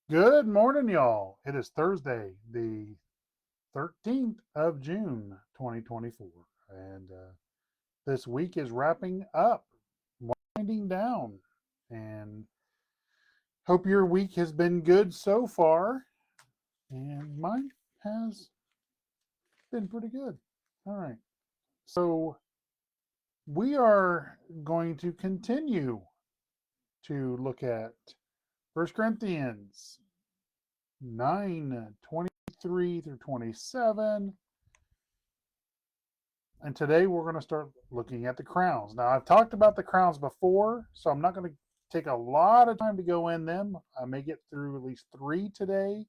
Good morning, y'all. It is Thursday, the 13th of June, 2024. And this week is wrapping up, winding down. And hope your week has been good so far. And mine has been pretty good. All right. So we are going to continue to look at First Corinthians 9:23 through 27. And today we're going to start looking at the crowns. Now, I've talked about the crowns before, so I'm not going to take a lot of time to go in them. I may get through at least three today.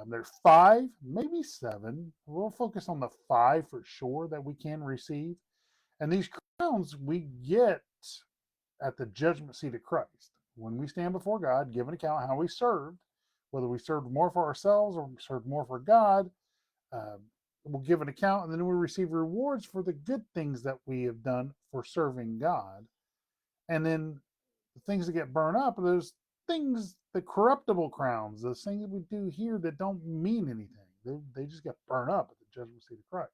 There's five, maybe seven. We'll focus on the five for sure that we can receive. And these crowns we get at the judgment seat of Christ. When we stand before God, give an account how we served, whether we served more for ourselves or served more for God, uh, we'll give an account, and then we receive rewards for the good things that we have done for serving God. And then the things that get burned up are those things, the corruptible crowns, those things that we do here that don't mean anything. They just get burned up at the judgment seat of Christ.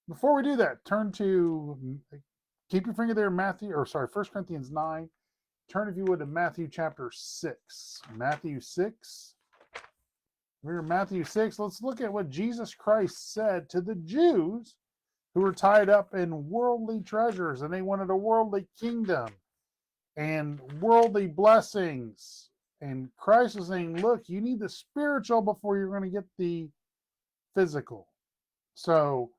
Before we do that, turn to keep your finger there, First Corinthians 9. Turn, if you would, to Matthew chapter 6. Matthew 6. We're in Matthew 6. Let's look at what Jesus Christ said to the Jews who were tied up in worldly treasures and they wanted a worldly kingdom and worldly blessings. And Christ is saying, look, you need the spiritual before you're going to get the physical. So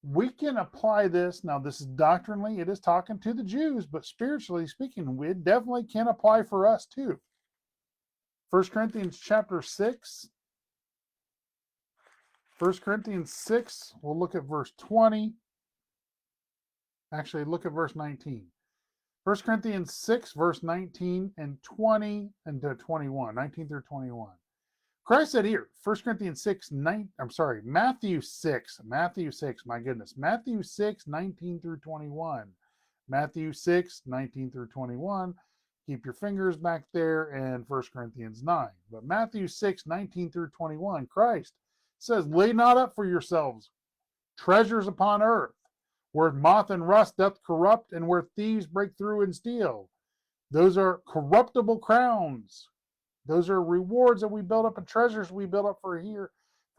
we can apply this. Now, this is doctrinally, it is talking to the Jews, but spiritually speaking, it definitely can apply for us too. First Corinthians chapter 6. 1 Corinthians 6, we'll look at verse 20. Actually, look at verse 19. 1 Corinthians 6, verse 19 and 20 and to 21, 19 through 21. Christ said here, 1 Corinthians 6, Matthew 6, my goodness, Matthew 6, 19 through 21. Matthew 6, 19 through 21. Keep your fingers back there, and 1 Corinthians 9. But Matthew 6, 19 through 21, Christ says, lay not up for yourselves treasures upon earth, where moth and rust doth corrupt, and where thieves break through and steal. Those are corruptible crowns. Those are rewards that we build up and treasures we build up for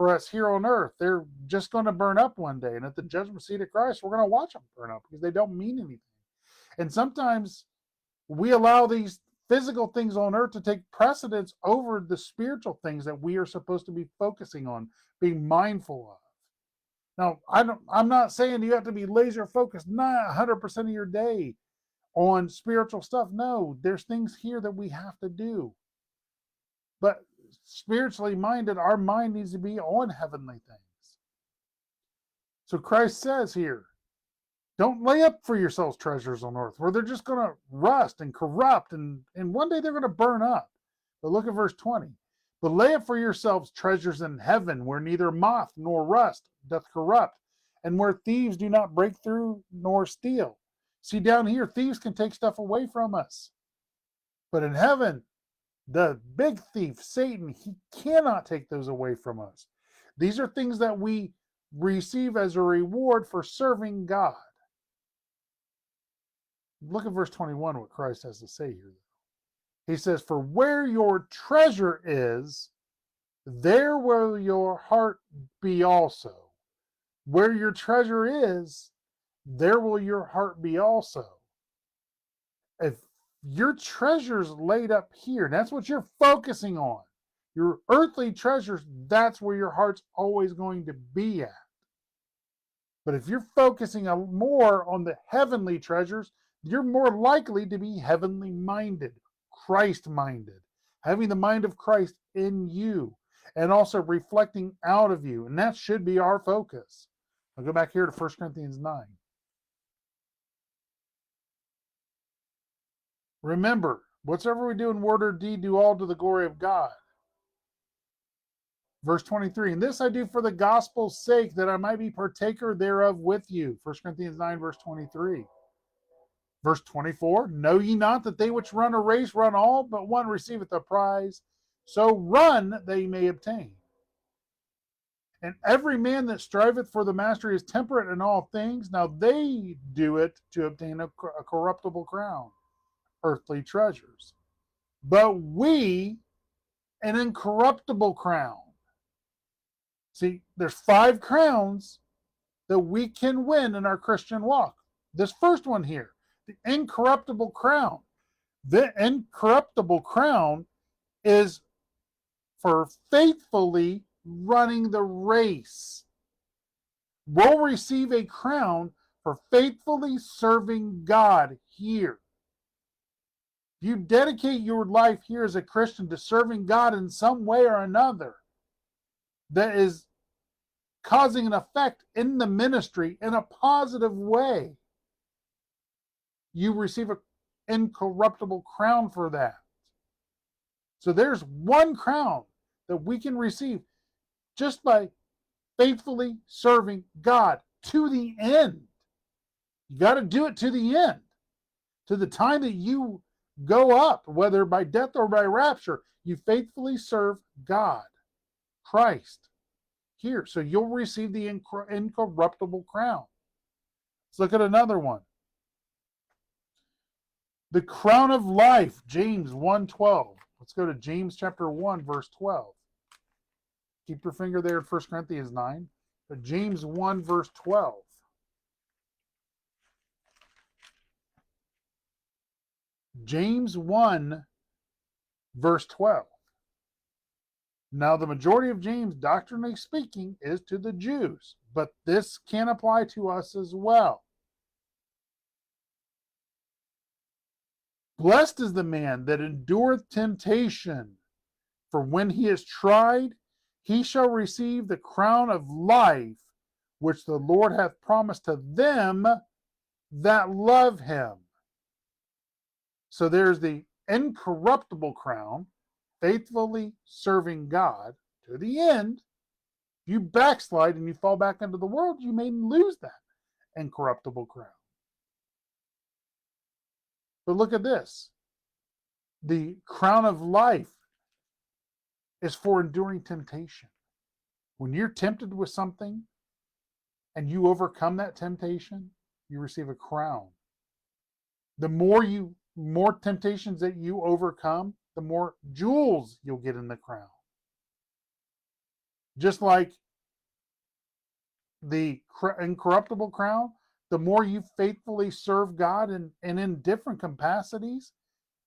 us here on earth. They're just going to burn up one day. And at the judgment seat of Christ, we're going to watch them burn up because they don't mean anything. And sometimes we allow these physical things on earth to take precedence over the spiritual things that we are supposed to be focusing on, being mindful of. Now, I'm not saying you have to be laser focused, not 100% of your day on spiritual stuff. No, there's things here that we have to do. But spiritually minded, our mind needs to be on heavenly things. So Christ says here, don't lay up for yourselves treasures on earth where they're just going to rust and corrupt and one day they're going to burn up. But look at verse 20. But lay up for yourselves treasures in heaven where neither moth nor rust doth corrupt and where thieves do not break through nor steal. See, down here, thieves can take stuff away from us. But in heaven, the big thief, Satan, he cannot take those away from us. These are things that we receive as a reward for serving God. Look at verse 21, what Christ has to say here. He says, for where your treasure is, there will your heart be also. Where your treasure is, there will your heart be also. If your treasure's laid up here, that's what you're focusing on. Your earthly treasures, that's where your heart's always going to be at. But if you're focusing more on the heavenly treasures, you're more likely to be heavenly minded, Christ minded, having the mind of Christ in you and also reflecting out of you. And that should be our focus. I'll go back here to 1 Corinthians 9. Remember, whatsoever we do in word or deed, do all to the glory of God. Verse 23, and this I do for the gospel's sake, that I might be partaker thereof with you. 1 Corinthians 9, verse 23. Verse 24, know ye not that they which run a race run all, but one receiveth a prize? So run that ye may obtain. And every man that striveth for the mastery is temperate in all things. Now they do it to obtain a corruptible crown, earthly treasures. But we, an incorruptible crown. See, there's 5 crowns that we can win in our Christian walk. This first one here, the incorruptible crown. The incorruptible crown is for faithfully running the race. We'll receive a crown for faithfully serving God here. If you dedicate your life here as a Christian to serving God in some way or another that is causing an effect in the ministry in a positive way, you receive an incorruptible crown for that. So there's one crown that we can receive just by faithfully serving God to the end. You got to do it to the end, to the time that you go up, whether by death or by rapture. You faithfully serve God, Christ, here. So you'll receive the incorruptible crown. Let's look at another one. The crown of life, James 1:12. Let's go to James chapter 1, verse 12. Keep your finger there at 1 Corinthians 9. But James 1, verse 12. James 1, verse 12. Now, the majority of James, doctrinally speaking, is to the Jews, but this can apply to us as well. Blessed is the man that endureth temptation, for when he is tried, he shall receive the crown of life, which the Lord hath promised to them that love him. So there's the incorruptible crown, faithfully serving God to the end. If you backslide and you fall back into the world, you may lose that incorruptible crown. But look at this. The crown of life is for enduring temptation. When you're tempted with something and you overcome that temptation, you receive a crown. The more temptations that you overcome, the more jewels you'll get in the crown. Just like the incorruptible crown, the more you faithfully serve God and in different capacities,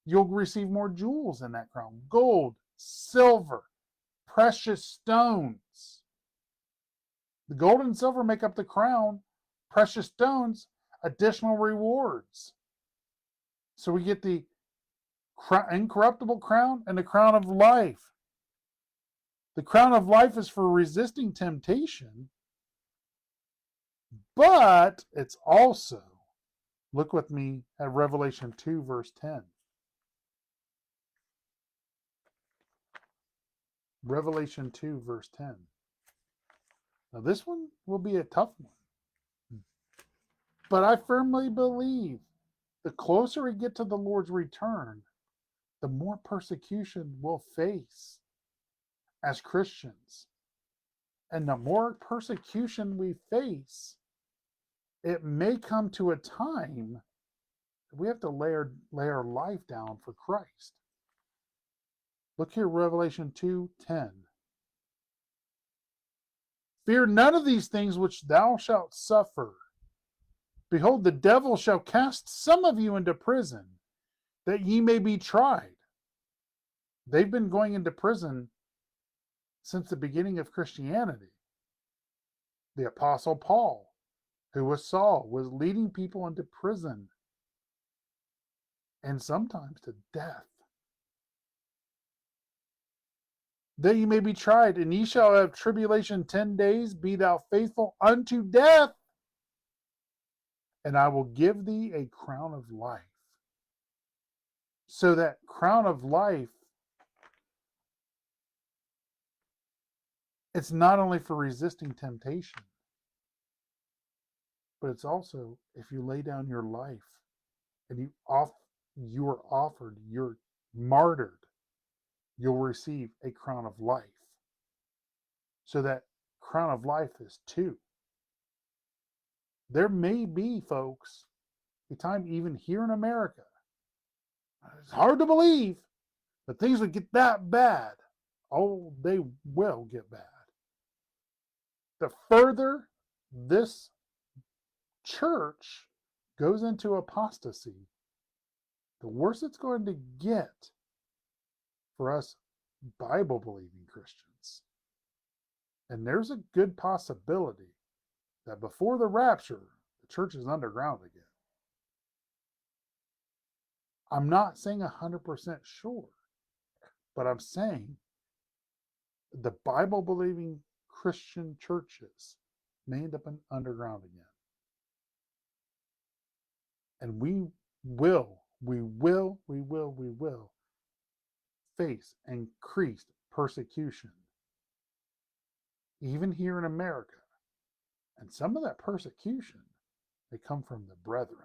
you'll receive more jewels in that crown. Gold, silver, precious stones. The gold and silver make up the crown. Precious stones, additional rewards. So we get the incorruptible crown and the crown of life. The crown of life is for resisting temptation, but it's also, look with me at Revelation 2, verse 10. Revelation 2, verse 10. Now, this one will be a tough one. But I firmly believe the closer we get to the Lord's return, the more persecution we'll face as Christians. And the more persecution we face, it may come to a time that we have to lay our life down for Christ. Look here, Revelation 2:10. Fear none of these things which thou shalt suffer. Behold, the devil shall cast some of you into prison, that ye may be tried. They've been going into prison since the beginning of Christianity. The Apostle Paul, who was Saul, was leading people into prison and sometimes to death. That ye may be tried, and ye shall have tribulation 10 days. Be thou faithful unto death, and I will give thee a crown of life. So that crown of life, it's not only for resisting temptation, but it's also if you lay down your life and you are offered, you're martyred, you'll receive a crown of life. So that crown of life is two. There may be, folks, a time even here in America, it's hard to believe that things would get that bad. Oh, they will get bad. The further this church goes into apostasy, the worse it's going to get for us Bible believing Christians. And there's a good possibility that before the rapture, the church is underground again. I'm not saying 100% sure, but I'm saying the Bible believing Christian churches may end up in underground again. And we will face increased persecution, even here in America. And some of that persecution may come from the brethren.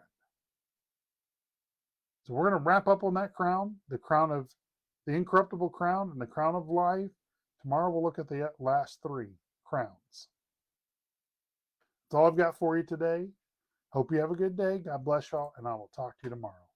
So we're going to wrap up on that crown, the crown of the incorruptible crown and the crown of life. Tomorrow we'll look at the last three crowns. That's all I've got for you today. Hope you have a good day. God bless y'all, and I will talk to you tomorrow.